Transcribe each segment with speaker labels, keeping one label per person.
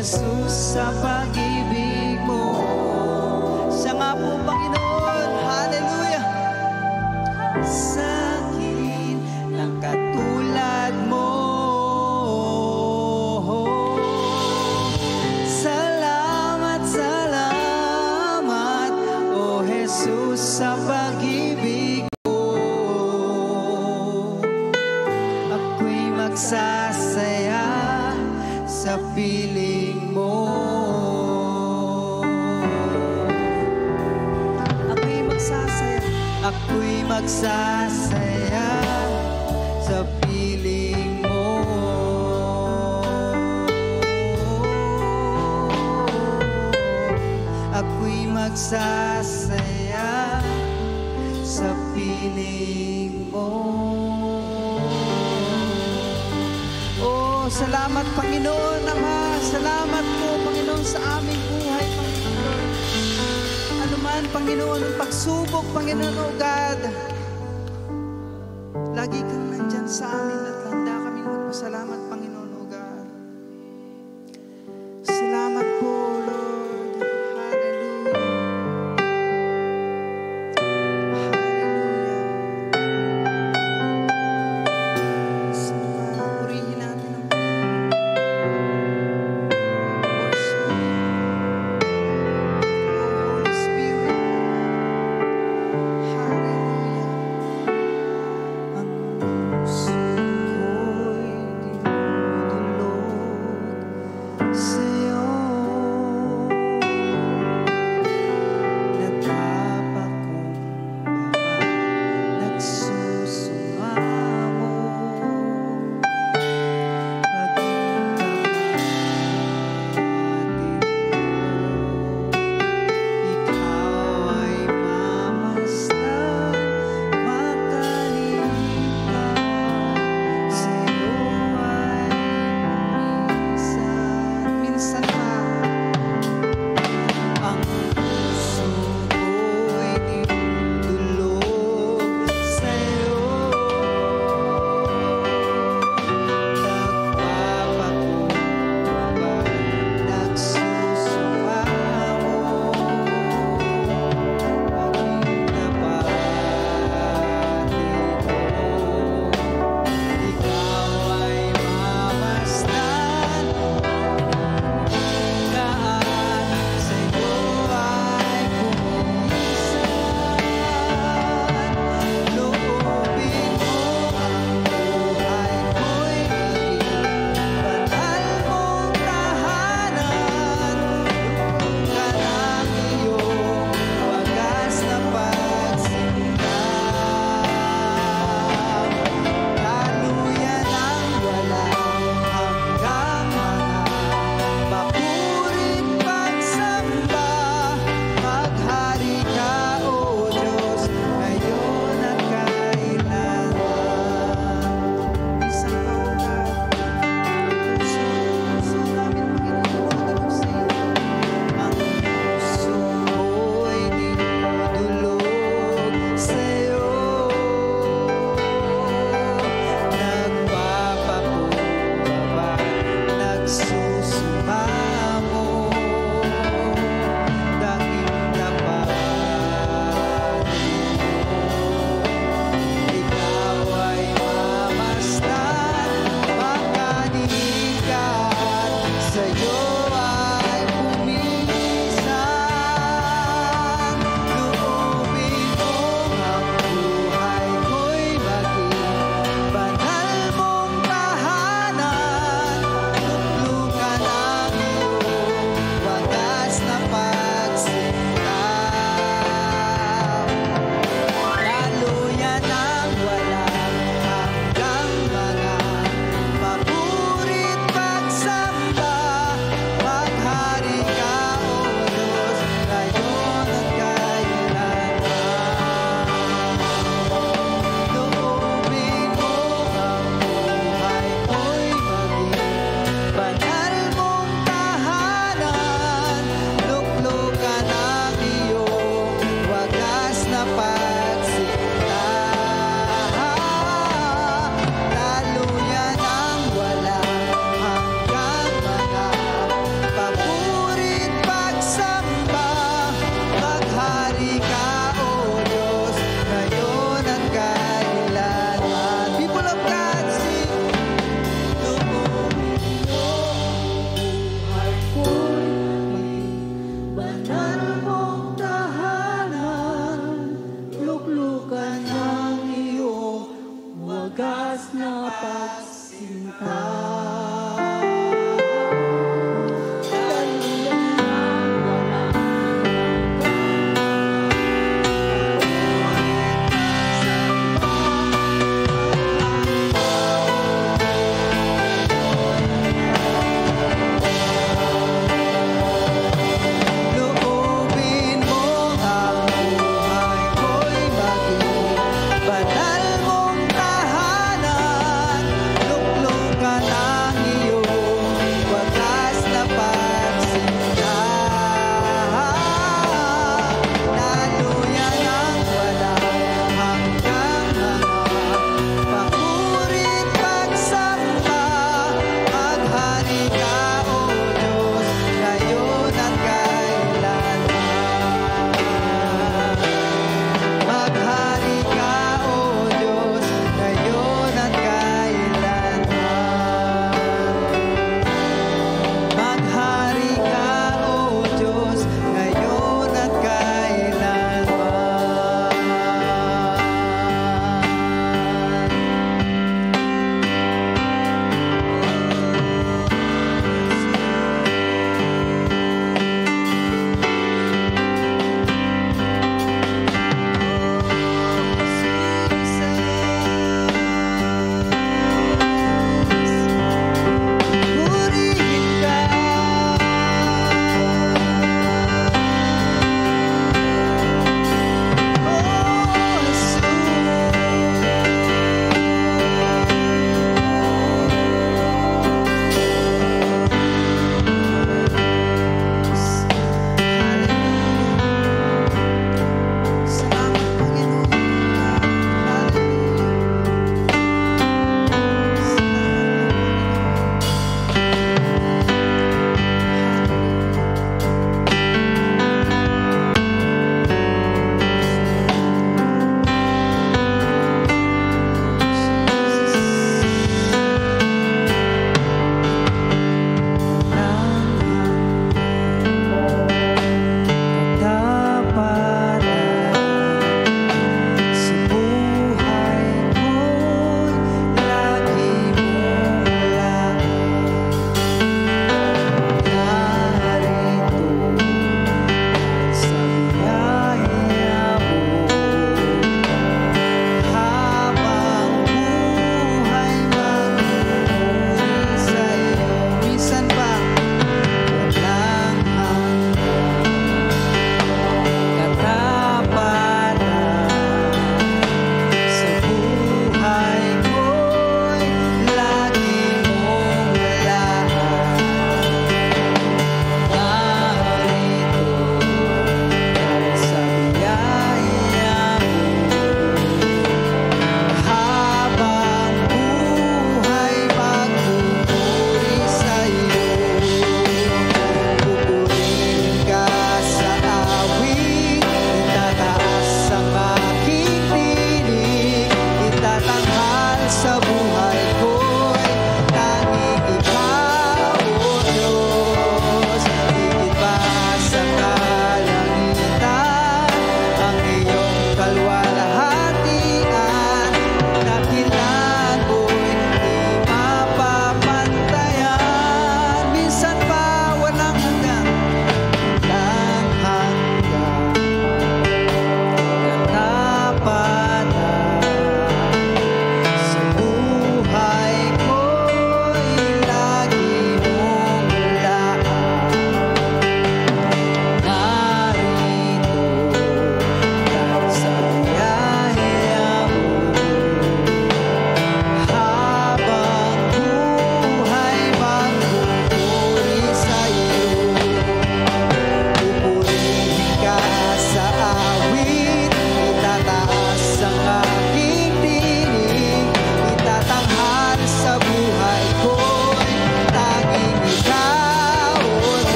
Speaker 1: Jesus, sa pag-ibig mo. Siya nga po, Panginoon. Hallelujah. Sa akin ng katulad mo. Salamat, salamat, O Jesus, sa pag-ibig mo. Ako'y magsasaya sa piling mo. Ako'y magsasaya sa piling mo. Ako'y magsasaya sa piling mo. Oh, salamat Panginoon Ama. Salamat po Panginoon sa aming buhay, Panginoon. Ano man, Panginoon, ang pagsubok, Panginoon, O God, lagi kang nandyan sa amin at handa kami magpasalamat, Panginoon, O God. Salamat po, Lord. Hallelujah. Hallelujah. Purihin natin ang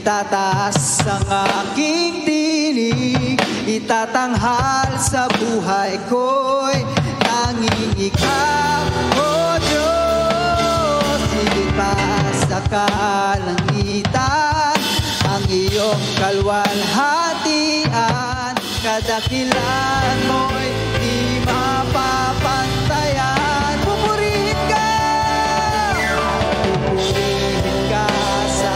Speaker 1: Itataas ang aking tinig, itatanghal sa buhay ko'y tanging ikaw, O Diyos. Higit pa sa kalangitan, ang iyong kalwalhatian, kadakilan mo'y di mapapantayan. Pupurihin ka! Pupurihin ka sa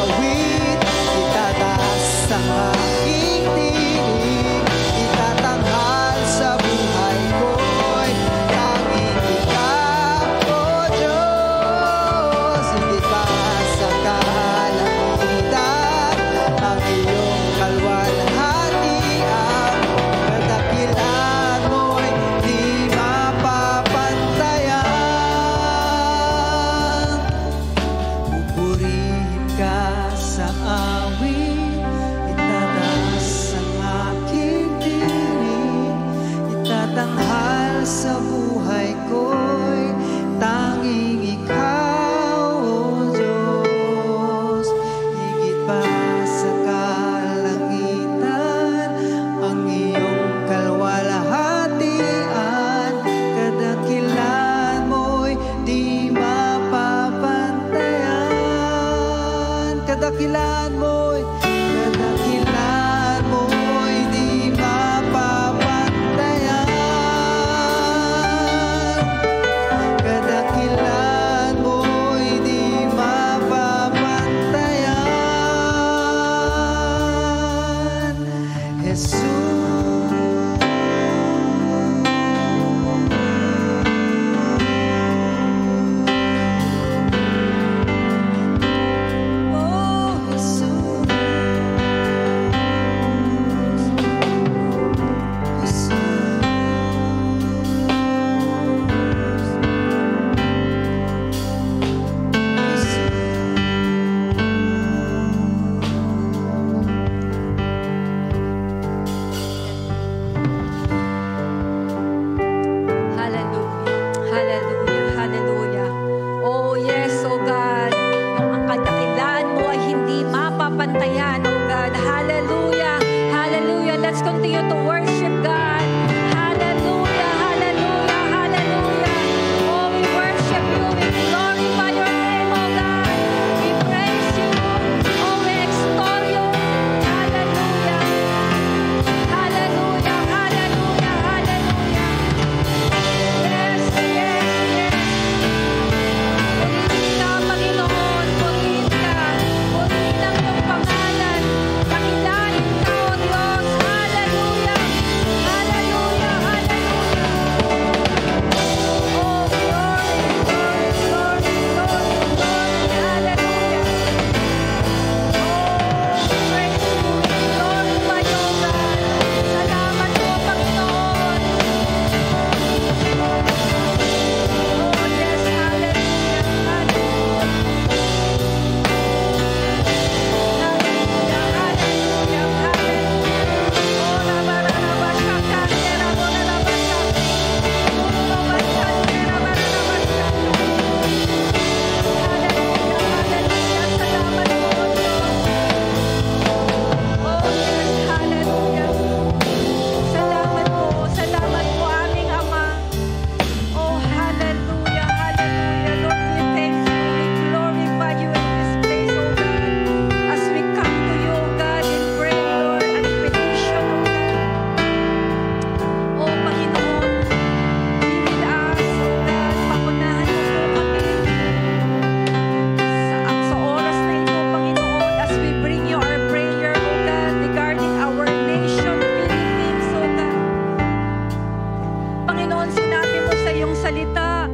Speaker 1: awit, itataas ang aking tinig, itatanghal sa buhay ko'y tanging ikaw, O Diyos. Higit pa sa kalangitan, ang iyong kalwalhatian, kadakilan mo'y di mapapantayan. Pupurihin ka sa awit, itataas ang aking tinig, itatanghal sa buhay ko'y tanging ikaw, O Diyos. Higit pa sa kalangitan, ang iyong kalwalhatian, kadakilan mo'y di mapapantayan. Kadakilan mo'y di mapapantayan. Kadakilan mo'y di mapapantayan. Jesus. Oh, Jesus.
Speaker 2: Hallelujah. Hallelujah. Hallelujah. Oh yes, oh God. Ang kadakilan mo ay hindi mapapantayan, oh God. Hallelujah. Hallelujah. Let's continue to worship God. Hallelujah. Hallelujah. Hallelujah. Oh, we worship you. We glorify your name, oh God. We praise you. Oh, we extol you. Hallelujah. Hallelujah. Hallelujah. Hallelujah. Yes, yes, yes. Purihin ka, Panginoon. Purihin ka. Purihin ang iyong pangalan. Dakilain ka, O Diyos. Hallelujah. Hallelujah. Hallelujah. Oh, glory, glory, glory, glory, glory. Hallelujah. Oh, praise you. Glorify you, God. Salamat po, Panginoon. Oh, yes, hallelujah, hallelujah. Hallelujah, hallelujah, hallelujah. Oh, rabarabashakante, rabarabashakante. Oh, rabashakante, rabarabashakante. Hallelujah, hallelujah. Salamat po, Diyos. Oh, yes, hallelujah. Salamat po, aming Ama. Oh, hallelujah, hallelujah. Lord, we thank you. We glorify you in this place, oh God. As we come to you, oh God, in prayer, Lord, and petition, oh God. Oh, Panginoon, be with us, oh God. Pangunahan mo po kami. Sa oras na ito, Panginoon, as we bring you our prayer, oh God, regarding our nation, Philippines, oh God. Panginoon, sinabi mo sa iyong salita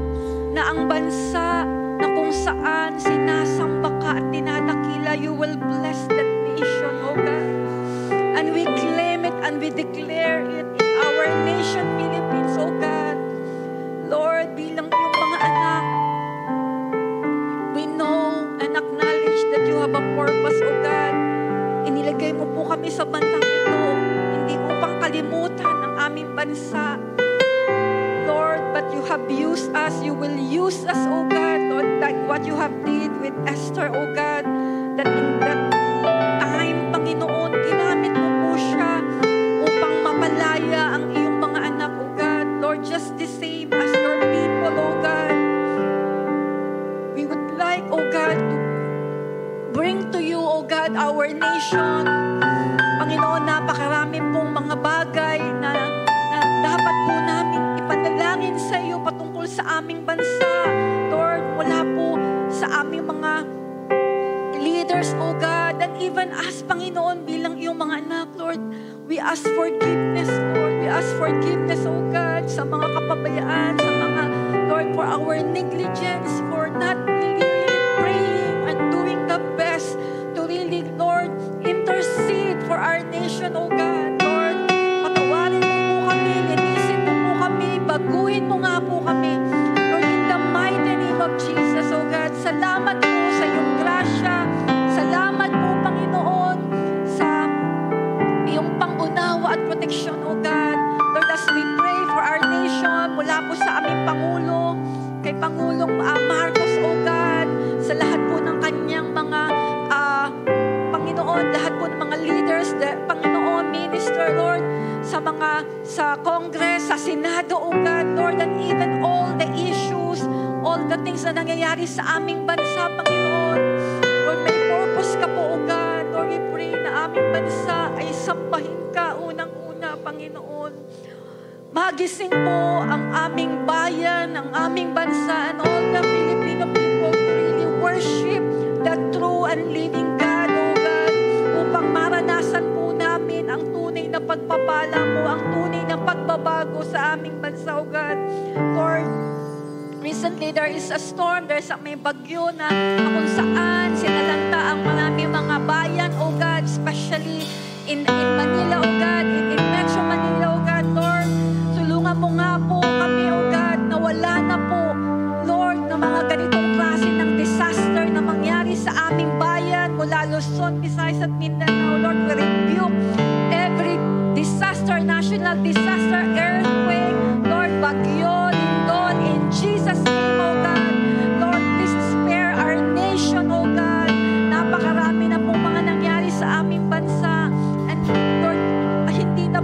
Speaker 2: na ang bansa na kung saan sinasamba ka at dinadakila, you will bless that nation, oh God. And we claim it and we declare it in our nation, Philippines, oh God. Lord, bilang iyong mga anak, we know and acknowledge that you have a purpose, oh God. Inilagay mo po kami sa bansang ito, hindi upang kalimutan ang aming bansa. Lord, but you have used us, you will use us, oh God, Lord, like what you have did with Esther, oh God, that in that leaders, O God, and even us, Panginoon, bilang iyong mga anak, Lord, we ask forgiveness, Lord. We ask forgiveness, O God, sa mga kapabayaan, sa mga, Lord, for our negligence, for not really praying and doing the best to really, Lord, intercede for our nation, O God. Lord, patawarin mo po kami, linisin mo po kami, baguhin mo nga po kami. Lord, in the mighty name of Jesus, O God, salamat po sa iyong grasya. Salamat po, Panginoon, sa iyong pangunawa at proteksyon, O God. Lord, as we pray for our nation, mula po sa aming Pangulo, kay Pangulong Marcos, O God, sa lahat po ng kanyang mga Panginoon, lahat po ng mga leaders, Panginoon, minister, Lord, sa Congress, sa Senado, O God, Lord, and even all the issues, all the things na nangyayari sa aming bansa, Panginoon. Lord, may purpose ka po, O God. Lord, we pray na aming bansa ay sambahin ka unang-una, Panginoon. Magising po ang aming bayan, ang aming bansa, and all the Filipino people to really worship the true and living God, O God, upang maranasan po namin ang tunay na pagpapala mo, ang tunay na pagbabago sa aming bansa, O God. Lord, recently there is a storm, there's may bagyo na kung saan sinalanta ang maraming mga bayan, O God, especially in Manila, O God, in Metro Manila, O God. Lord, tulungan mo nga po kami, O God, na wala na po, Lord, na mga ganitong klase ng disaster na mangyari sa aming bayan mula Luzon, Visayas at Mindanao. Lord, we rebuke every disaster, national disaster, earthquake, Lord, bagyo, lindol, in Jesus' name, O God. Lord, please spare our nation, O God. Napakarami na po mga nangyari sa aming bansa. And Lord, hindi na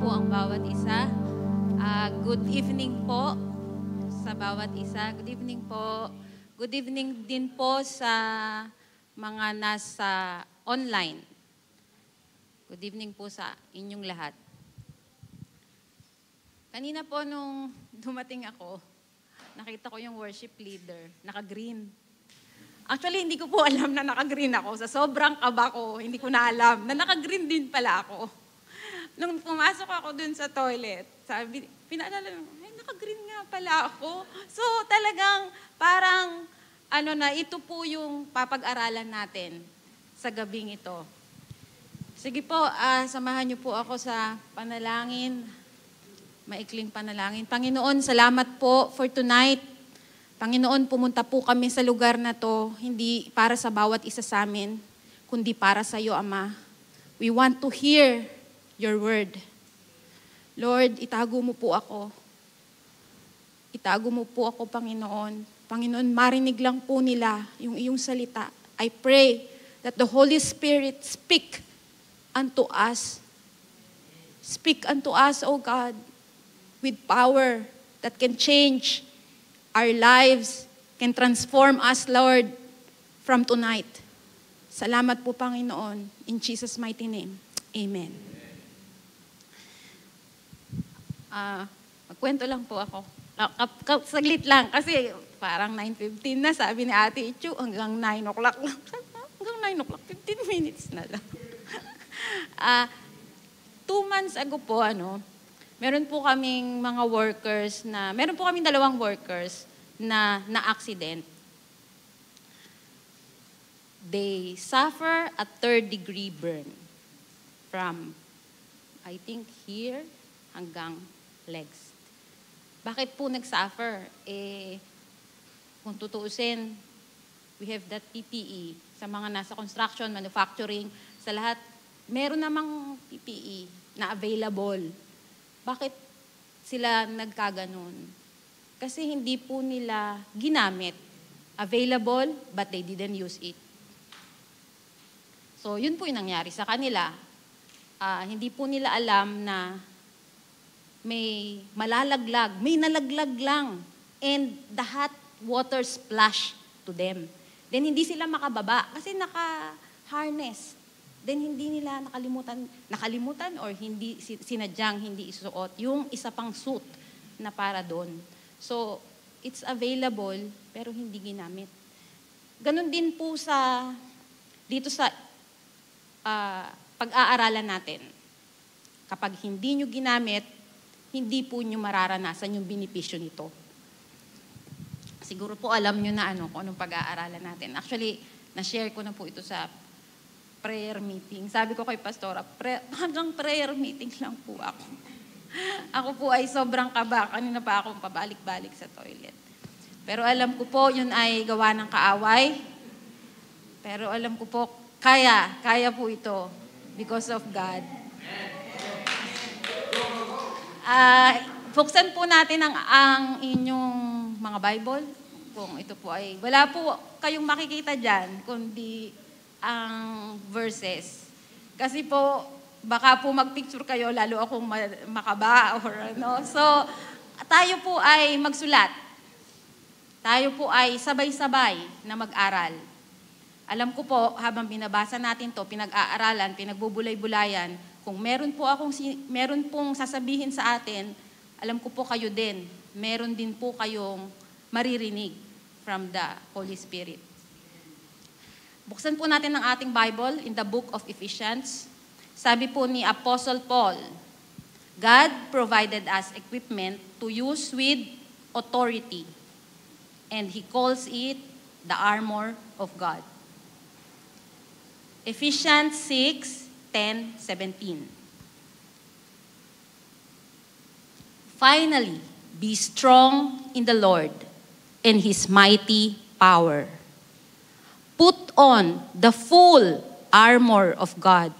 Speaker 3: po ang bawat isa. Good evening po sa bawat isa. Good evening po. Good evening din po sa mga nasa online. Good evening po sa inyong lahat. Kanina po nung dumating ako, nakita ko yung worship leader, naka-green. Actually, hindi ko po alam na naka-green ako. Sa sobrang kaba ko, hindi ko na alam na naka-green din pala ako. Nung pumasok ako dun sa toilet, sabi, pinaalala ko, ay, naka-green nga pala ako. So, talagang parang, ito po yung papag-aralan natin sa gabing ito. Sige po, samahan niyo po ako sa panalangin, maikling panalangin. Panginoon, salamat po for tonight. Panginoon, pumunta po kami sa lugar na to, hindi para sa bawat isa sa amin, kundi para sa iyo, Ama. We want to hear your word. Lord, itago mo po ako. Itago mo po ako, Panginoon. Panginoon, marinig lang po nila yung iyong salita. I pray that the Holy Spirit speak unto us. Speak unto us, O God, with power that can change our lives, can transform us, Lord, from tonight. Salamat po, Panginoon. In Jesus' mighty name, amen. Magkwento lang po ako. Saglit lang, kasi parang 9:15 na, sabi ni Ate Ichu, hanggang 9 o'clock lang. Hanggang 9 o'clock, 15 minutes na lang. 2 months ago po, meron po kaming mga workers meron po kaming 2 workers na na-accident. They suffer a 3rd-degree burn from, I think, here hanggang legs. Bakit po nag-suffer? Kung tutuusin, we have that PPE sa mga nasa construction, manufacturing, sa lahat, meron namang PPE na available. Bakit sila nagkaganon? Kasi hindi po nila ginamit. Available, but they didn't use it. So, yun po yung nangyari sa kanila. Hindi po nila alam na may malalaglag, may nalaglag lang, and the hot water splash to them. Then hindi sila makababa kasi naka-harness. Then hindi nila nakalimutan or hindi sinadyang hindi isuot yung isa pang suit na para doon. So, it's available pero hindi ginamit. Ganon din po dito sa pag-aaralan natin. Kapag hindi nyo ginamit, hindi po nyo mararanasan yung benepisyo nito. Siguro po alam nyo na kung anong pag-aaralan natin. Actually, na-share ko na po ito sa prayer meeting. Sabi ko kay Pastora, hanggang prayer meeting lang po ako. Ako po ay sobrang kaba. Kanina pa akong pabalik-balik sa toilet. Pero alam ko po, yun ay gawa ng kaaway. Pero alam ko po, kaya po ito because of God. Buksan po natin ang inyong mga Bible. Kung ito po ay, wala po kayong makikita dyan, kundi ang verses. Kasi po, baka po magpicture kayo, lalo akong makaba or So, tayo po ay magsulat. Tayo po ay sabay-sabay na mag-aral. Alam ko po, habang binabasa natin to, pinag-aaralan, pinagbubulay-bulayan, kung meron pong sasabihin sa atin, alam ko po kayo din, meron din po kayong maririnig from the Holy Spirit. Buksan po natin ang ating Bible in the book of Ephesians. Sabi po ni Apostle Paul, God provided us equipment to use with authority, and He calls it the armor of God. Ephesians 6:10-17. Finally, be strong in the Lord and His mighty power. Put on the full armor of God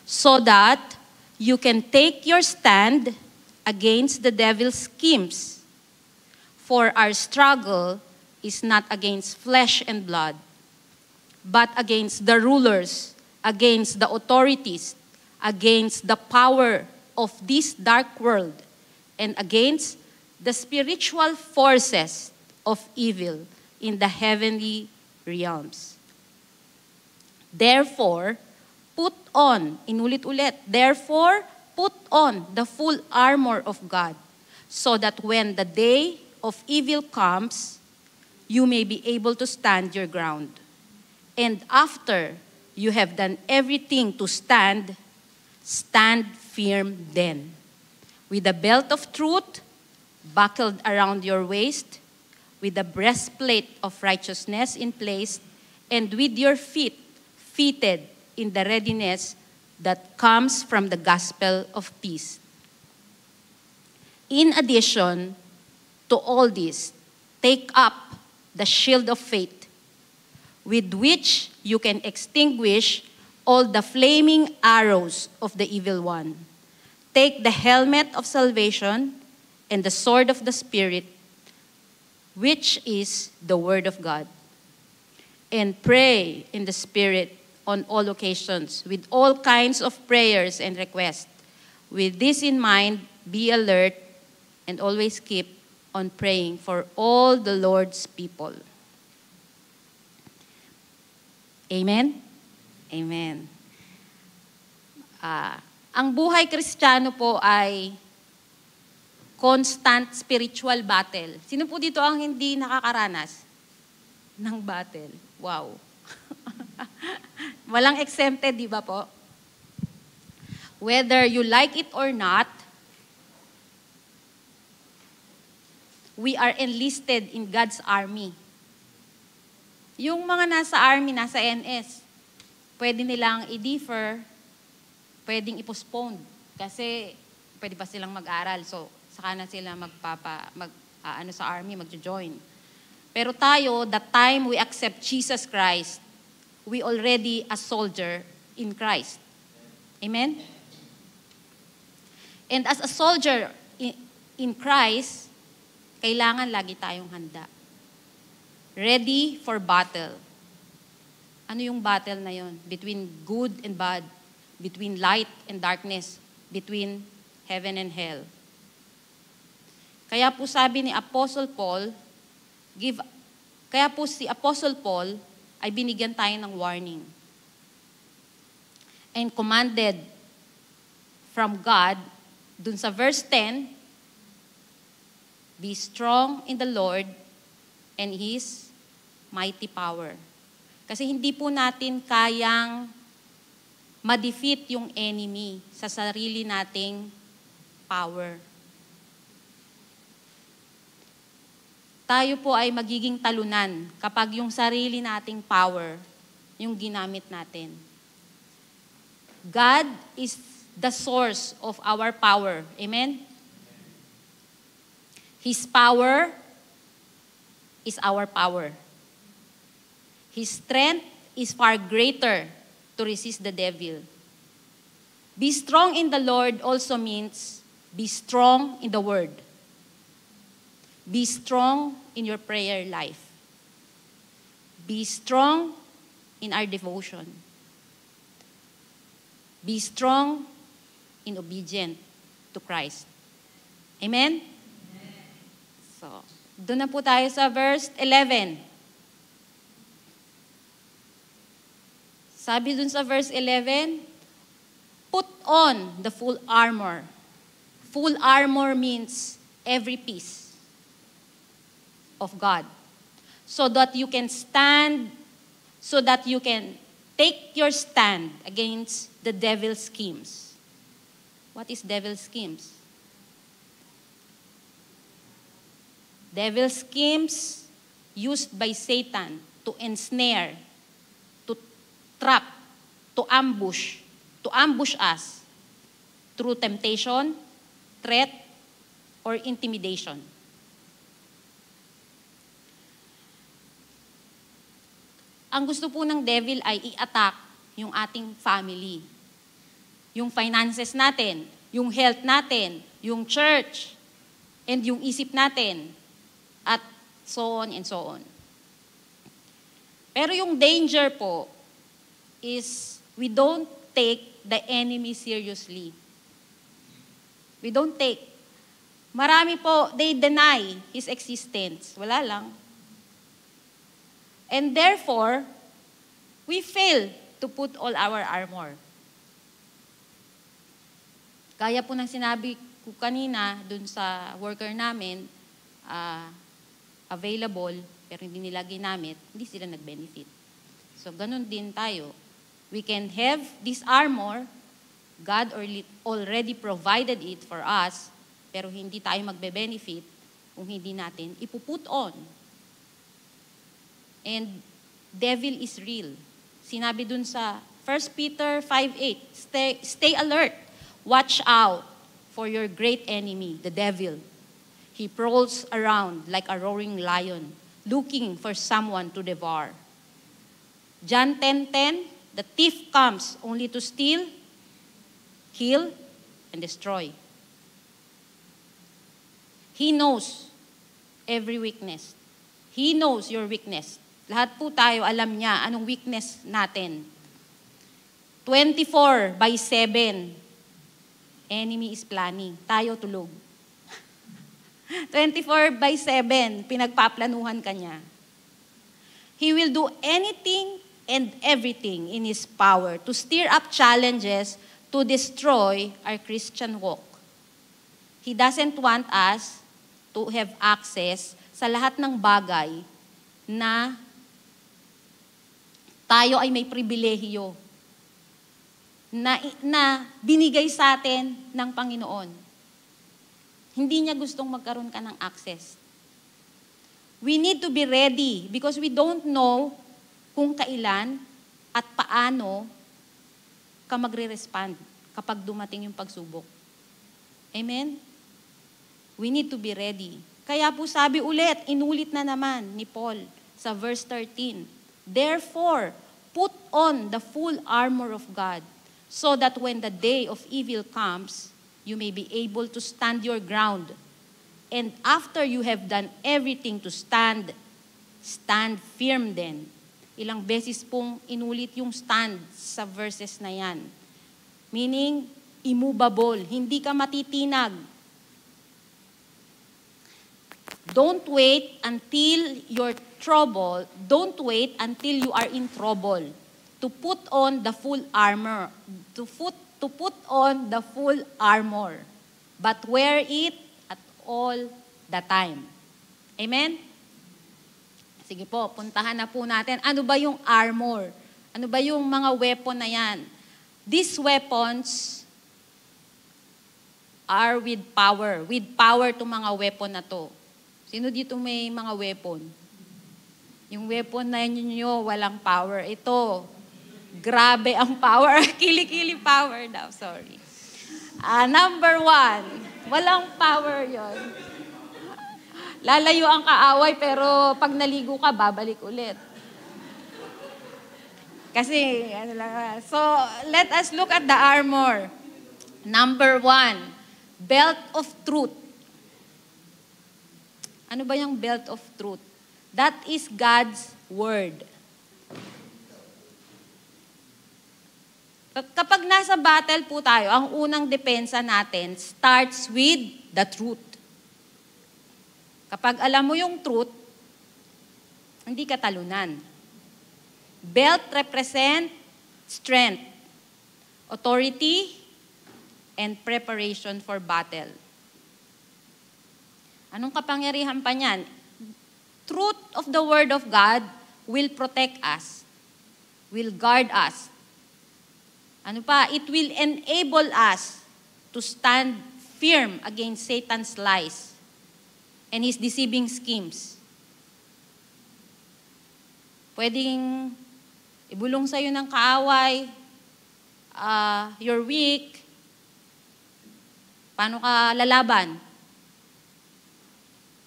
Speaker 3: so that you can take your stand against the devil's schemes. For our struggle is not against flesh and blood, but against the rulers, against the authorities, against the of this dark world and against the spiritual forces of evil in the heavenly realms. Therefore, put on, inulit-ulit, therefore, put on the full armor of God, so that when the day of evil comes, you may be able to stand your ground. And after you have done everything to stand, stand firm then, with the belt of truth buckled around your waist, with the breastplate of righteousness in place, and with your feet fitted in the readiness that comes from the gospel of peace. In addition to all this, take up the shield of faith, with which you can extinguish all the flaming arrows of the evil one. Take the helmet of salvation and the sword of the Spirit, which is the word of God. And pray in the Spirit on all occasions, with all kinds of prayers and requests. With this in mind, be alert and always keep on praying for all the Lord's people. Amen? Amen. Ang buhay Kristiyano po ay constant spiritual battle. Sino po dito ang hindi nakakaranas ng battle? Wow. Walang exempted, di ba po? Whether you like it or not, we are enlisted in God's army. Yung mga nasa army, nasa NS, pwede nilang i-defer, pwedeng i-postpone. Kasi pwede pa silang mag-aral. So, saka na sila sa army, magjo-join. Pero tayo, the time we accept Jesus Christ, we already a soldier in Christ. Amen? And as a soldier in Christ, kailangan lagi tayong handa. Ready for battle. Ano yung battle na yon? Between good and bad, between light and darkness, between heaven and hell. Kaya po sabi ni Apostle Paul, si Apostle Paul ay binigyan tayo ng warning. And commanded from God, dun sa verse 10, be strong in the Lord and His mighty power. Kasi hindi po natin kayang ma-defeat yung enemy sa sarili nating power. Tayo po ay magiging talunan kapag yung sarili nating power yung ginamit natin. God is the source of our power. Amen? His power is our power. His strength is far greater to resist the devil. Be strong in the Lord also means be strong in the Word. Be strong in your prayer life. Be strong in our devotion. Be strong in obedience to Christ. Amen? So, doon na po tayo sa verse 11. Sabi dun sa verse 11, put on the full armor. Full armor means every piece of God. So that you can stand, so that you can take your stand against the devil's schemes. What is devil's schemes? Devil's schemes used by Satan to ensnare, to trap, to ambush us through temptation, threat, or intimidation. Ang gusto po ng devil ay i-attack yung ating family. Yung finances natin, yung health natin, yung church, and yung isip natin, at so on and so on. Pero yung danger po is we don't take the enemy seriously. We don't take. Marami po, they deny His existence. Wala lang. And therefore, we fail to put all our armor. Kaya po ng sinabi ko kanina dun sa worker namin, available, pero hindi nila ginamit, hindi sila nag-benefit. So, ganun din tayo. We can have this armor, God already provided it for us, pero hindi tayo magbe-benefit kung hindi natin ipuput on. And devil is real. Sinabi dun sa 1 Peter 5:8, stay alert, watch out for your great enemy, the devil. He prowls around like a roaring lion, looking for someone to devour. John 10:10, the thief comes only to steal, kill, and destroy. He knows every weakness. He knows your weakness. Lahat po tayo alam niya anong weakness natin. 24/7, enemy is planning. Tayo tulog. 24/7, pinagpaplanuhan ka niya. He will do anything and everything in His power to stir up challenges to destroy our Christian walk. He doesn't want us to have access sa lahat ng bagay na tayo ay may pribilehiyo na binigay sa atin ng Panginoon. Hindi niya gustong magkaroon ka ng access. We need to be ready because we don't know kung kailan at paano ka magre-respond kapag dumating yung pagsubok. Amen? We need to be ready. Kaya po sabi ulit, inulit na naman ni Paul sa verse 13, therefore, put on the full armor of God, so that when the day of evil comes, you may be able to stand your ground. And after you have done everything to stand, stand firm then. Ilang beses pong inulit yung stand sa verses na yan. Meaning, immovable, hindi ka matitinag. Don't wait until you're troubled. Don't wait until you are in trouble to put on the full armor. To put on the full armor. But wear it at all the time. Amen? Sige po, puntahan na po natin. Ano ba yung armor? Ano ba yung mga weapon na yan? These weapons are with power. With power itong mga weapon na to. Sino dito may mga weapon? Yung weapon na nyo, walang power. Ito, grabe ang power. Kili-kili power daw, sorry. Number 1, walang power yon. Lalayo ang kaaway, pero pag naligo ka, babalik ulit. Kasi, ano lang. So, let us look at the armor. Number 1, belt of truth. Ano ba yung belt of truth? That is God's word. Kapag nasa battle po tayo, ang unang depensa natin starts with the truth. Kapag alam mo yung truth, hindi ka talunan. Belt represent strength, authority, and preparation for battle. Anong kapangyarihan pa niyan? Truth of the Word of God will protect us, will guard us. Ano pa? It will enable us to stand firm against Satan's lies and his deceiving schemes. Pwedeng ibulong sa'yo ng kaaway, you're weak, paano ka lalaban?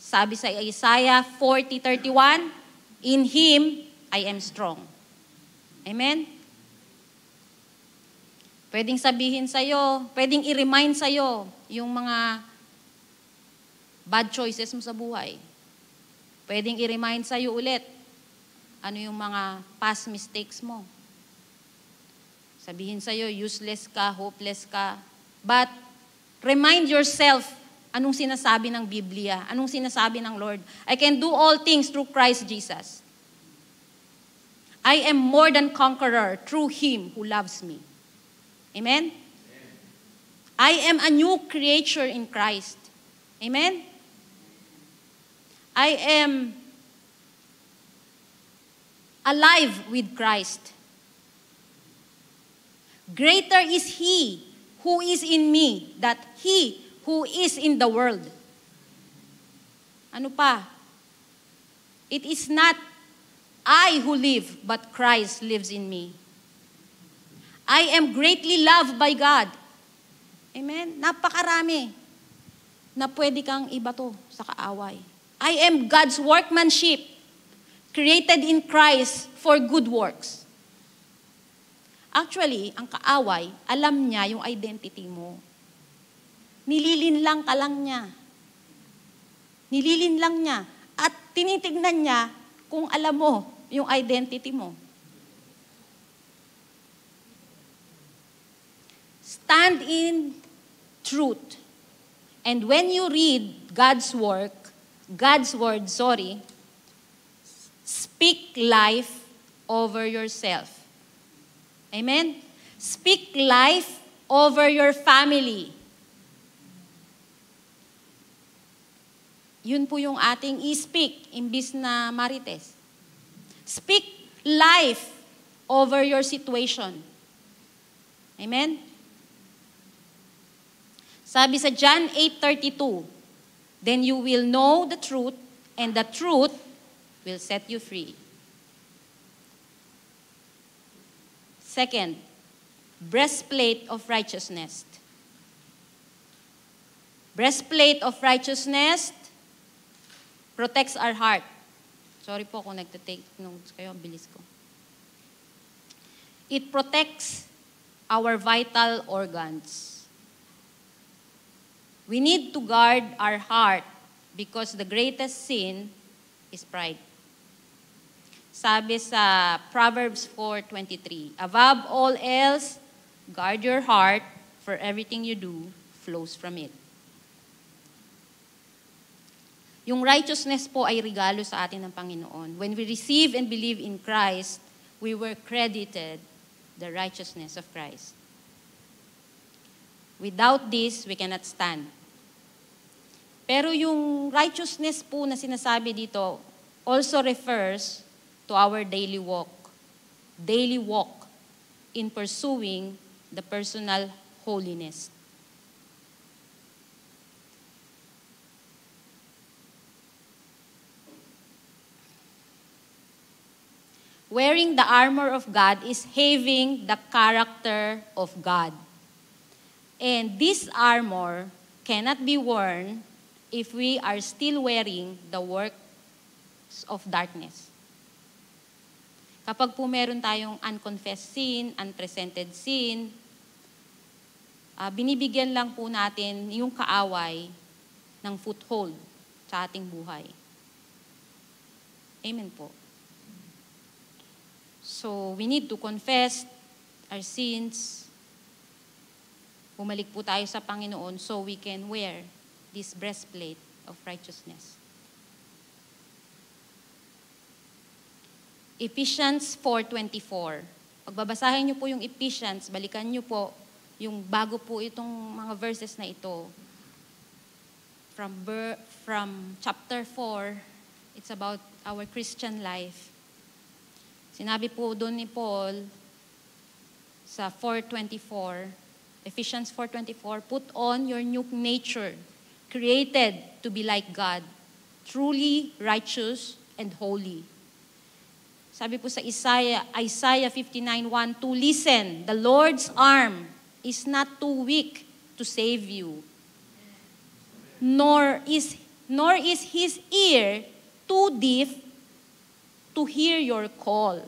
Speaker 3: Sabi sa Isaiah 40:31, in Him I am strong. Amen? Pwedeng sabihin sa'yo, pwedeng i-remind sa'yo yung mga bad choices mo sa buhay. Pwedeng i-remind sa'yo ulit ano yung mga past mistakes mo. Sabihin sa'yo, useless ka, hopeless ka. But Remind yourself, anong sinasabi ng Biblia? Anong sinasabi ng Lord? I can do all things through Christ Jesus. I am more than conqueror through Him who loves me. Amen? I am a new creature in Christ. Amen? I am alive with Christ. Greater is He who is in me than he who is in the world. Ano pa? It is not I who live, but Christ lives in me. I am greatly loved by God. Amen? Napakarami na pwede kang ibato sa kaaway. I am God's workmanship, created in Christ for good works. Actually, ang kaaway, alam niya yung identity mo. Nililinlang ka lang niya. Nililinlang niya. At tinitignan niya kung alam mo yung identity mo. Stand in truth. And when you read God's word, speak life over yourself. Amen? Speak life over your family. Yun po yung ating i-speak, imbis na marites. Speak life over your situation. Amen? Sabi sa John 8:32, then you will know the truth, and the truth will set you free. Second, breastplate of righteousness. Breastplate of righteousness protects our heart. Sorry po kung nagtatake notes kayo, bilis ko. It protects our vital organs. We need to guard our heart because the greatest sin is pride. Sabi sa Proverbs 4:23, above all else, guard your heart, for everything you do flows from it. Yung righteousness po ay regalo sa atin ng Panginoon. When we receive and believe in Christ, we were credited the righteousness of Christ. Without this, we cannot stand. Pero yung righteousness po na sinasabi dito also refers to our daily walk. Daily walk in pursuing the personal holiness. Wearing the armor of God is having the character of God. And this armor cannot be worn if we are still wearing the works of darkness. Kapag po meron tayong unconfessed sin, unpresented sin, binibigyan lang po natin yung kaaway ng foothold sa ating buhay. Amen po. So, we need to confess our sins. Bumalik po tayo sa Panginoon so we can wear this breastplate of righteousness. Ephesians 4:24. Pagbabasahin niyo po yung Ephesians, balikan niyo po yung bago po itong mga verses na ito. From chapter 4, it's about our Christian life. Sinabi po doon ni Paul sa 4:24, Ephesians 4:24, put on your new nature, created to be like God, truly righteous and holy. Sabi po sa Isaiah 59:1, to listen, the Lord's arm is not too weak to save you, nor is His ear too deaf to hear your call.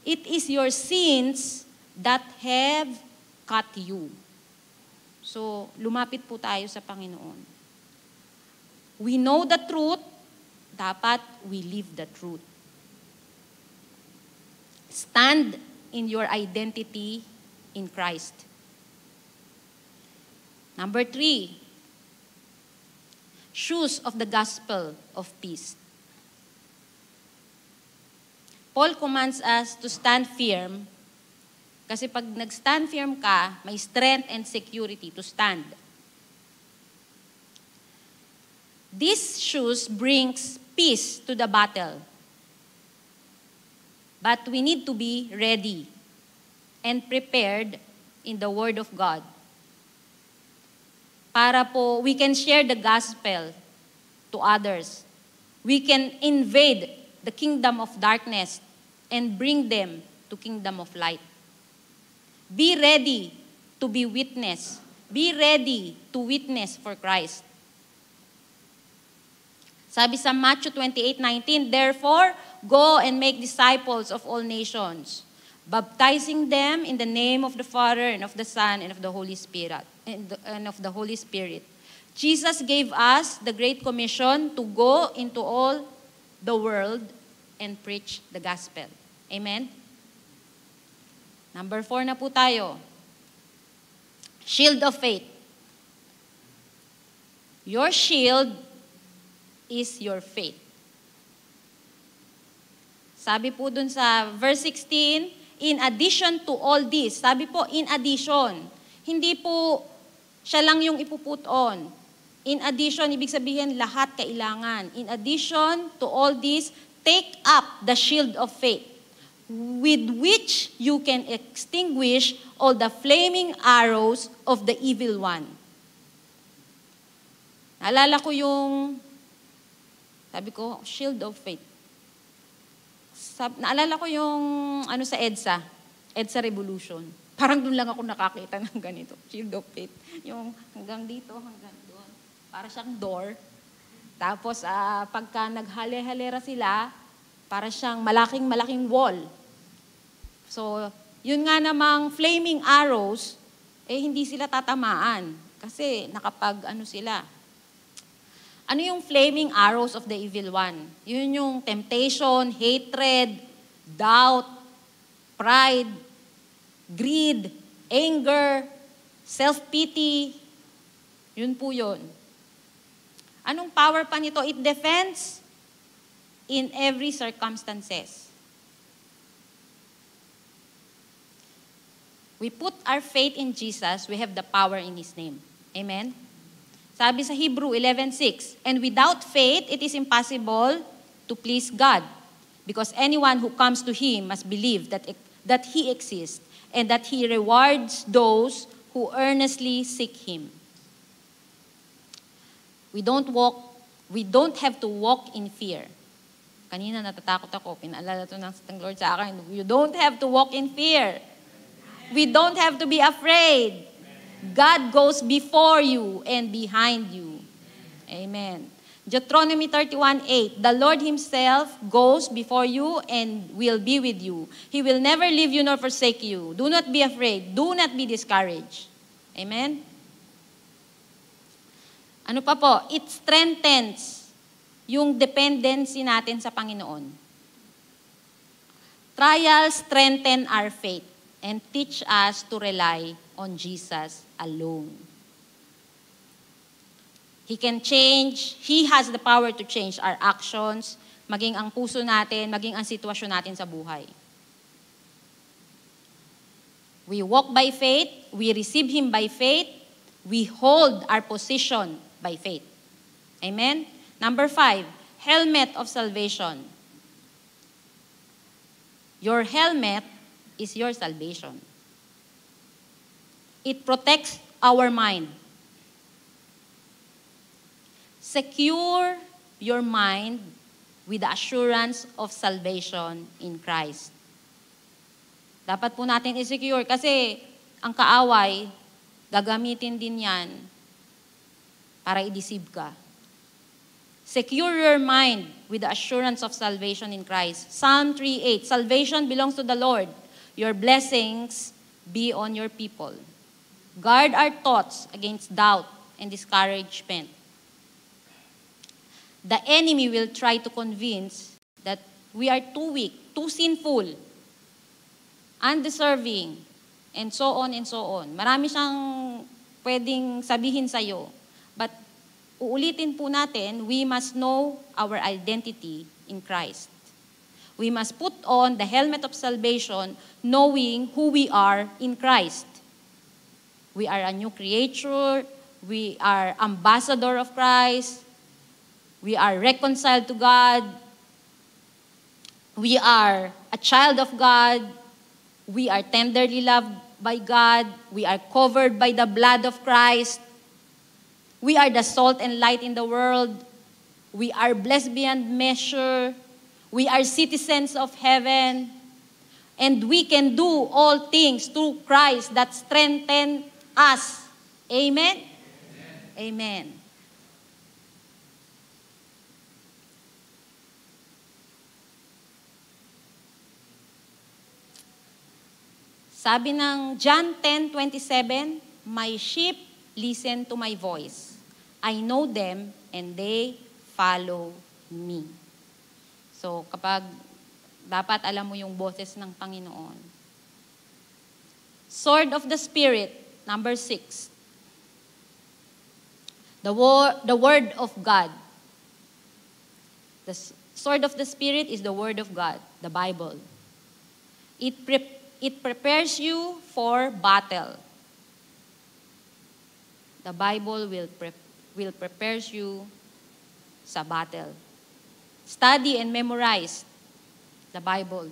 Speaker 3: It is your sins that have cut you. So, lumapit po tayo sa Panginoon. We know the truth, dapat we live the truth. Stand in your identity in Christ. Number 3, shoes of the gospel of peace. Paul commands us to stand firm kasi pag nag-stand firm ka, may strength and security to stand. These shoes brings peace to the battle. But we need to be ready and prepared in the Word of God. Para po we can share the gospel to others. We can invade the kingdom of darkness and bring them to kingdom of light. Be ready to be witness. Be ready to witness for Christ. Sabi sa Matthew 28:19, therefore, go and make disciples of all nations, baptizing them in the name of the Father and of the Son and of the Holy Spirit. Jesus gave us the great commission to go into all the world and preach the gospel. Amen? Number 4 na po tayo. Shield of faith. Your shield is your faith. Sabi po dun sa verse 16, in addition to all this, sabi po, in addition. Hindi po siya lang yung ipuput on. In addition, ibig sabihin, lahat kailangan. In addition to all this, take up the shield of faith, with which you can extinguish all the flaming arrows of the evil one. Naalala ko yung, sabi ko, shield of faith. Naalala ko yung, sa EDSA Revolution. Parang doon lang ako nakakita ng ganito, shield of faith. Yung hanggang dito, hanggang doon. Para siyang door. Tapos, pagka naghale-halera sila, para siyang malaking wall. So, yun nga namang flaming arrows, hindi sila tatamaan. Kasi sila. Ano yung flaming arrows of the evil one? Yun yung temptation, hatred, doubt, pride, greed, anger, self-pity. Yun po yun. Anong power pa nito? It defends in every circumstances. We put our faith in Jesus, we have the power in His name. Amen? Sabi sa Hebrew 11:6, and without faith, it is impossible to please God, because anyone who comes to Him must believe that He exists, and that He rewards those who earnestly seek Him. We don't have to walk in fear. Kanina natatakot ako, pinaalala to ng Lord sa akin, you don't have to walk in fear. We don't have to be afraid. God goes before you and behind you. Amen. Deuteronomy 31:8, the Lord Himself goes before you and will be with you. He will never leave you nor forsake you. Do not be afraid. Do not be discouraged. Amen? Ano pa po? It strengthens yung dependency natin sa Panginoon. Trials strengthen our faith and teach us to rely on Jesus alone. He can change, He has the power to change our actions, maging ang puso natin, maging ang sitwasyon natin sa buhay. We walk by faith, we receive Him by faith, we hold our position by faith. Amen? Number 5, helmet of salvation. Your helmet is your salvation. It protects our mind. Secure your mind with the assurance of salvation in Christ. Dapat po natin i-secure kasi ang kaaway, gagamitin din yan para i-deceive ka. Secure your mind with the assurance of salvation in Christ. Psalm 3:8, salvation belongs to the Lord. Your blessings be on your people. Guard our thoughts against doubt and discouragement. The enemy will try to convince that we are too weak, too sinful, undeserving, and so on and so on. Marami siyang pwedeng sabihin sa'yo. But uulitin po natin, we must know our identity in Christ. We must put on the helmet of salvation knowing who we are in Christ. We are a new creature. We are ambassador of Christ. We are reconciled to God. We are a child of God. We are tenderly loved by God. We are covered by the blood of Christ. We are the salt and light in the world. We are blessed beyond measure. We are citizens of heaven. And we can do all things through Christ that strengthen us. Amen? Amen. Sabi ng John 10:27, "My sheep listen to my voice. I know them and they follow me." So kapag dapat alam mo yung boses ng Panginoon. Sword of the Spirit, number 6. The Word of God. The sword of the Spirit is the Word of God, the Bible. It prepares you for battle. The Bible will prepares you sa battle. Study and memorize the Bible.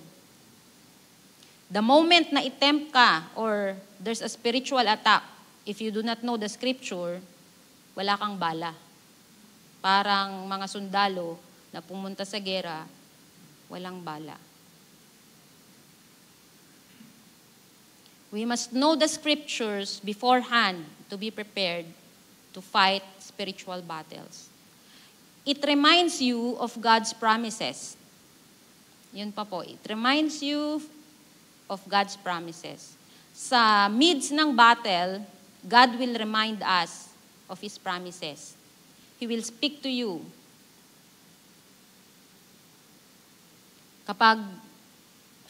Speaker 3: The moment na attempt ka or there's a spiritual attack, if you do not know the scripture, wala kang bala. Parang mga sundalo na pumunta sa gera, walang bala. We must know the scriptures beforehand to be prepared to fight spiritual battles. It reminds you of God's promises. Yun pa po, it reminds you of God's promises. Sa midst ng battle, God will remind us of His promises. He will speak to you. Kapag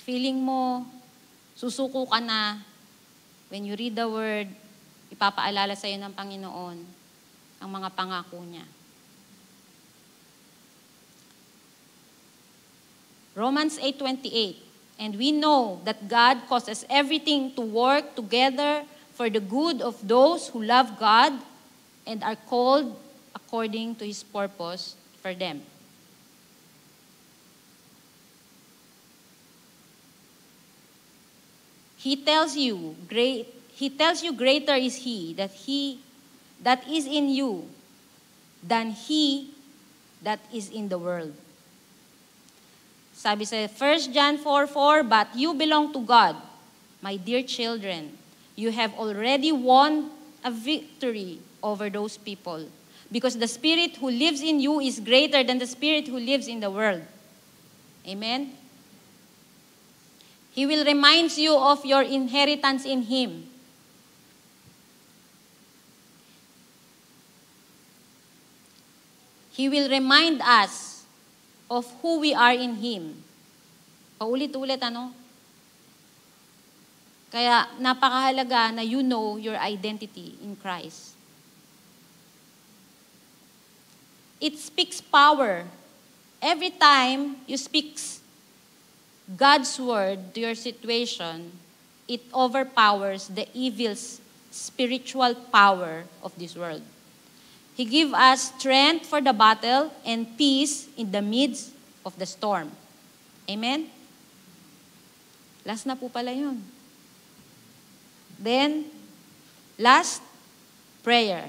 Speaker 3: feeling mo, susuko ka na, when you read the Word, ipapaalala sa iyo ng Panginoon ang mga pangako niya. Romans 8:28, "And we know that God causes everything to work together for the good of those who love God and are called according to His purpose for them." He tells you greater is He that is in you than he that is in the world. Sabi sa 1 John 4:4, "But you belong to God, my dear children. You have already won a victory over those people, because the Spirit who lives in you is greater than the spirit who lives in the world." Amen? He will remind you of your inheritance in Him. He will remind us of who we are in Him. Paulit-ulit, ano? Kaya napakahalaga na you know your identity in Christ. It speaks power. Every time you speak God's word to your situation, it overpowers the evil spiritual power of this world. He gives us strength for the battle and peace in the midst of the storm. Amen? Last na po pala yun. Then, last, prayer.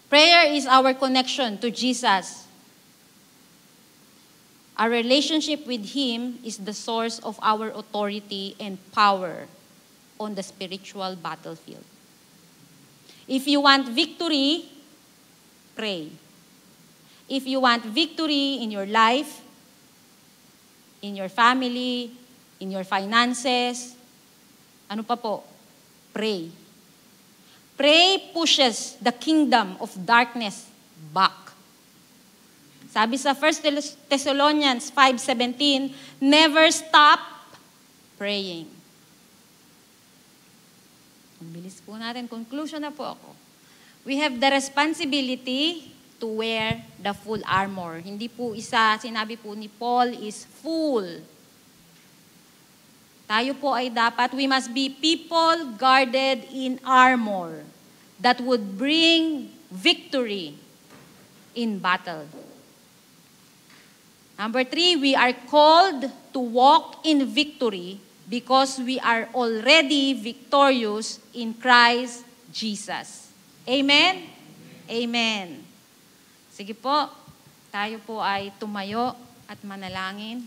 Speaker 3: Prayer is our connection to Jesus. Our relationship with Him is the source of our authority and power on the spiritual battlefield. If you want victory, pray. If you want victory in your life, in your family, in your finances, ano pa po? Pray. Pray pushes the kingdom of darkness back. Sabi sa 1 Thessalonians 5:17, "Never stop praying." Ang bilis po natin. Conclusion na po ako. We have the responsibility to wear the full armor. Hindi po isa, sinabi po ni Paul, is full. Tayo po ay dapat, we must be people guarded in armor that would bring victory in battle. Number 3, we are called to walk in victory because we are already victorious in Christ Jesus. Amen? Amen. Sige po, tayo po ay tumayo at manalangin.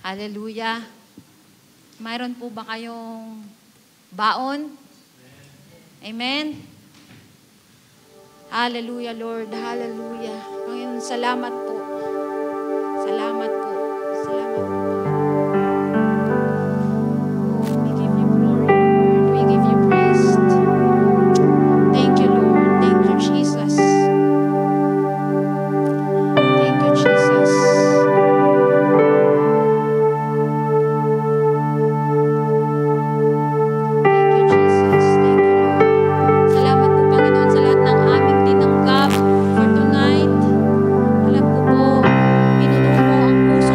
Speaker 3: Hallelujah. Mayroon po ba kayong baon? Amen? Hallelujah, Lord. Hallelujah. Panginoon, salamat po. Salamat po. Salamat po. We give you glory, Lord. We give you praise. Thank you, Lord. Thank you, Jesus. Thank you, Jesus. Puso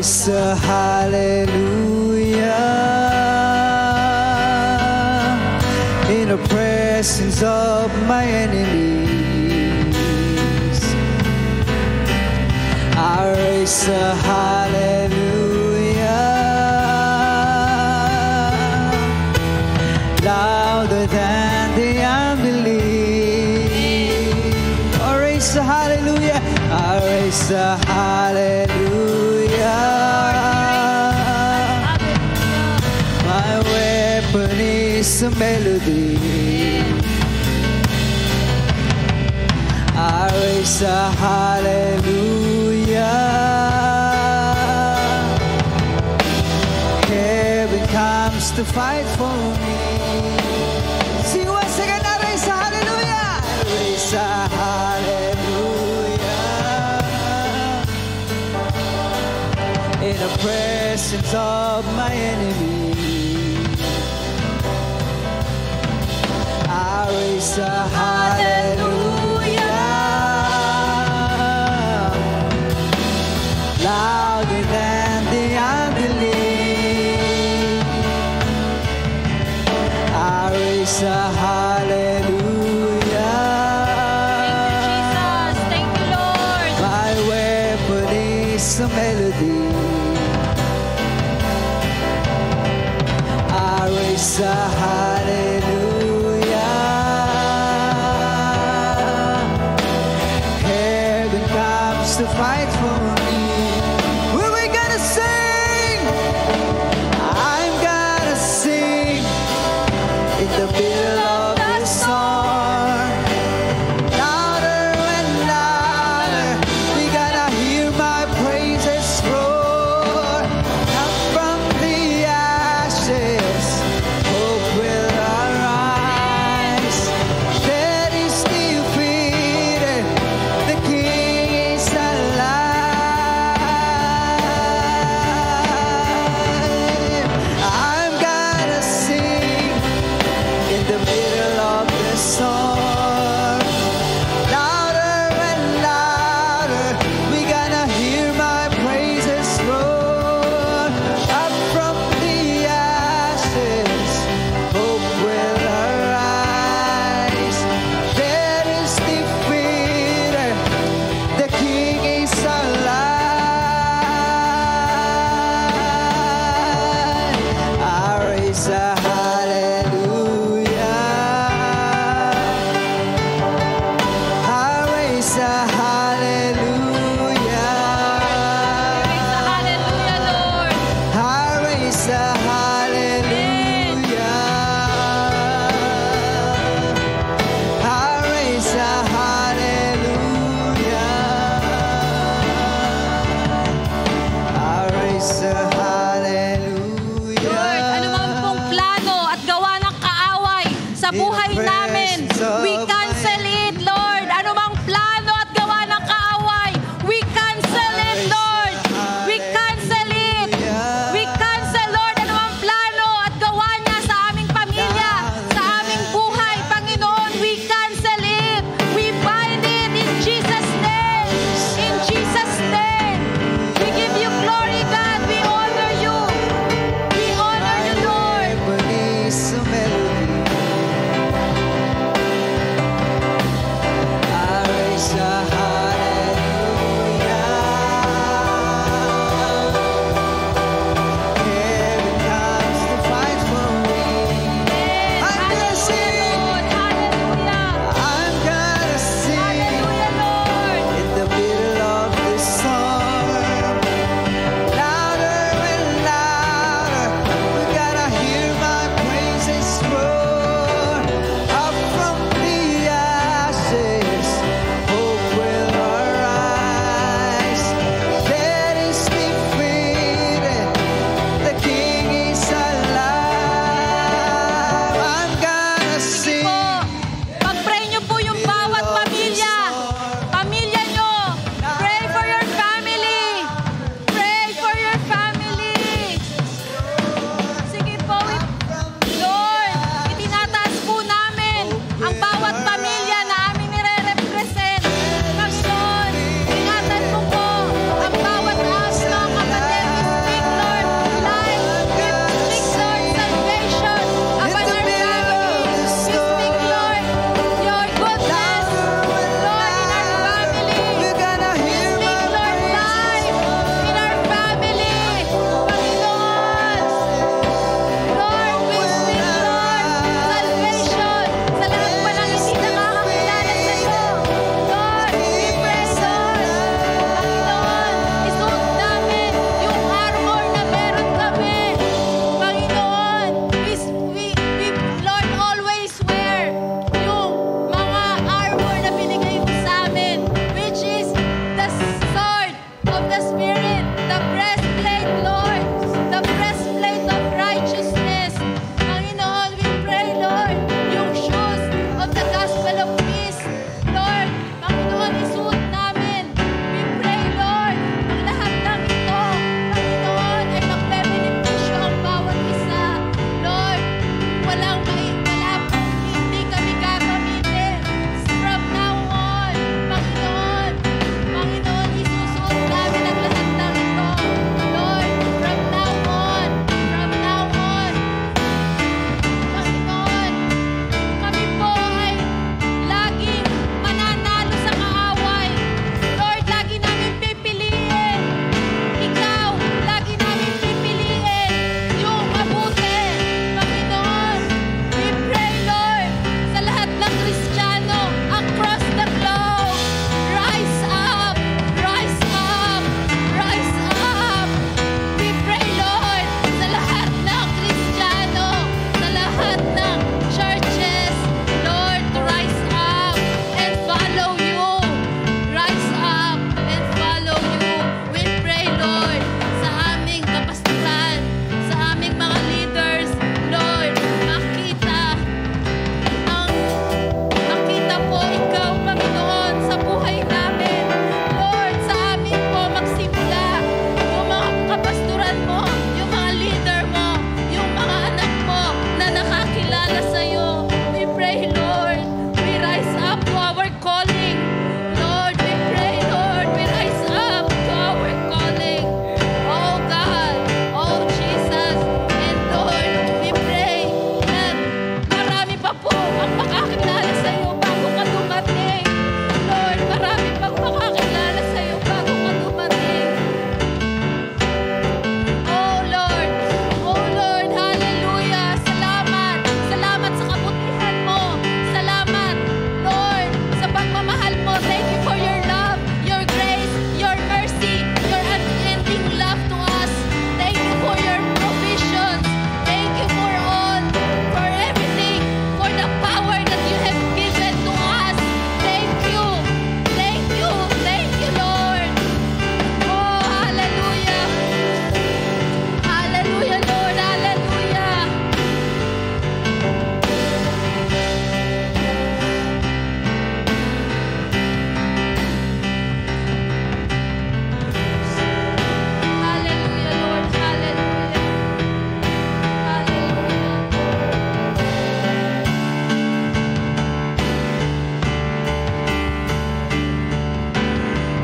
Speaker 1: raise a hallelujah in the presence of my enemies. I raise a hallelujah louder than the unbelief. I raise a hallelujah. I raise a hallelujah. My weapon is a melody. I raise a hallelujah. Heaven comes to fight for me. Sing once again, I raise a hallelujah. I raise a hallelujah. In the presence of my enemy, I raise a hallelujah louder than the unbelief. I raise a hallelujah.
Speaker 3: Thank you, Lord.
Speaker 1: My weapon is a melody. I raise a hallelujah. Heaven comes to fight for me. What are we gonna sing? I'm gonna sing in the middle of this storm. Louder and louder, we gotta hear my praises roar. Up from the ashes, hope will arise. Death is defeated, the King is alive.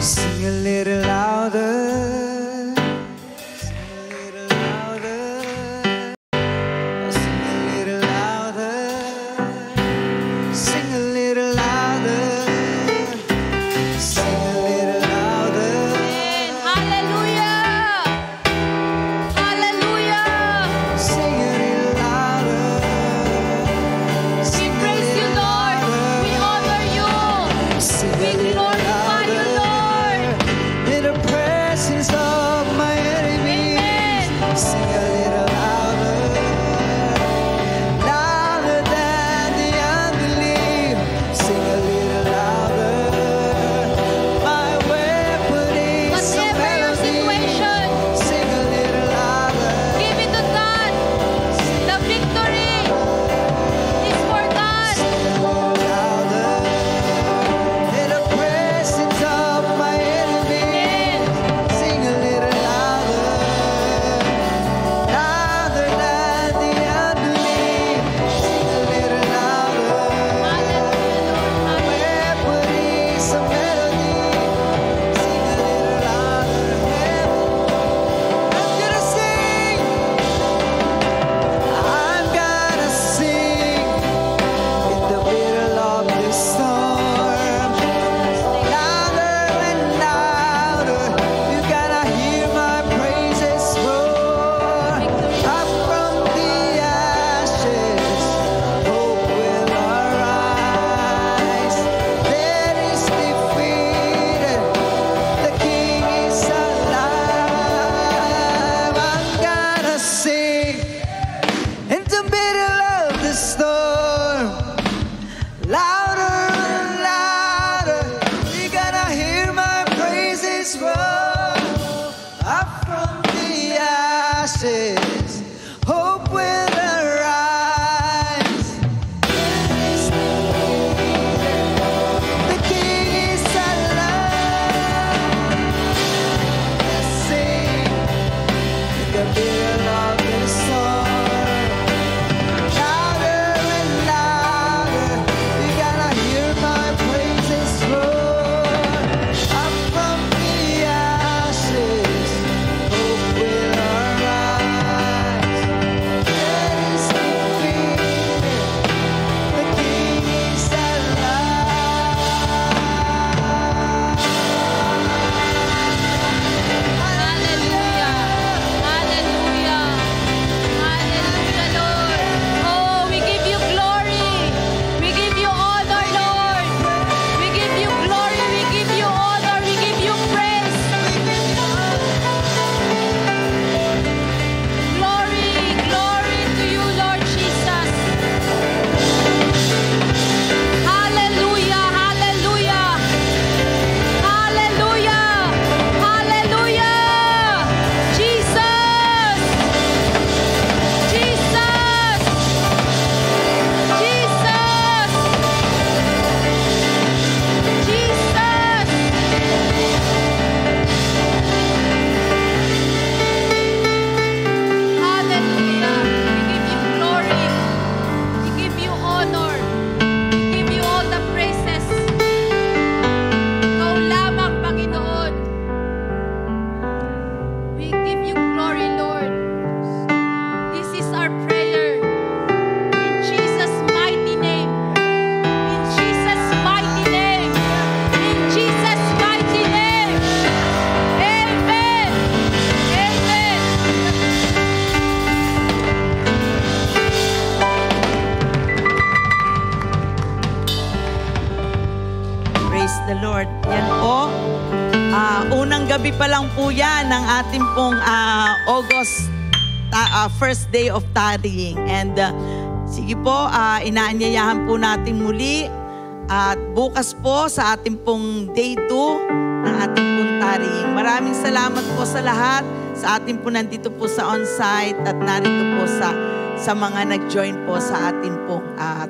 Speaker 1: Sing a little louder. Hope will arise. The King is alive. Sing in the middle of the storm. Louder and louder, you gotta hear my praises roar. Up from the ashes, hope will arise. Death is defeated, the King is alive.
Speaker 3: Hallelujah. Hallelujah. Hallelujah, Lord. Oh, we give you glory. We give you honor, Lord. We give you glory. We give you honor. We give you praise. Glory, glory to you, Lord Jesus. Hallelujah. Hallelujah. Hallelujah. Hallelujah. Jesus. Jesus. Jesus. Hallelujah. We give you glory. We give you honor. We give you all the praises. Ikaw lamang, Panginoon. We give you glory, Lord. This is our prayer. In Jesus' mighty name. In Jesus' mighty name. In Jesus' mighty name. Amen. Amen.
Speaker 4: Praise the Lord. Yan po. Unang gabi pa lang po yan ng ating pong August first day of tarrying. And sige po, inaanyayahan po natin muli. At bukas po sa ating pong day 2 ng ating pong tarrying. Maraming salamat po sa lahat. Sa ating po nandito po sa on-site at narito po sa mga nag-join po sa ating pong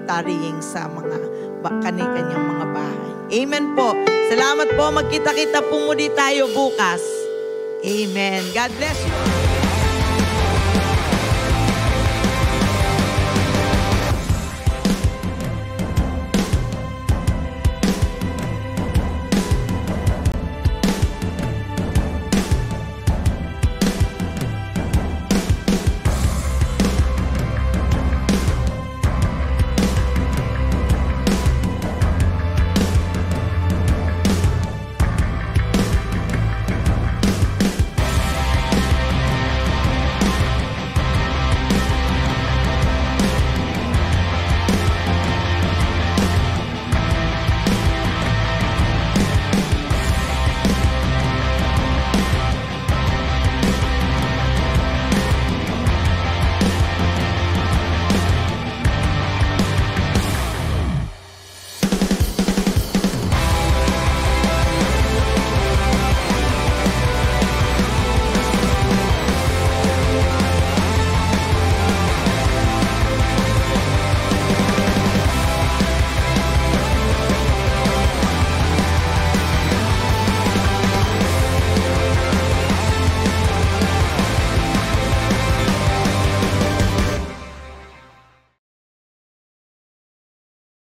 Speaker 4: tarrying sa mga kani-kanyang mga bahay. Amen po. Salamat po. Magkita-kita po muli tayo bukas. Amen. God bless you.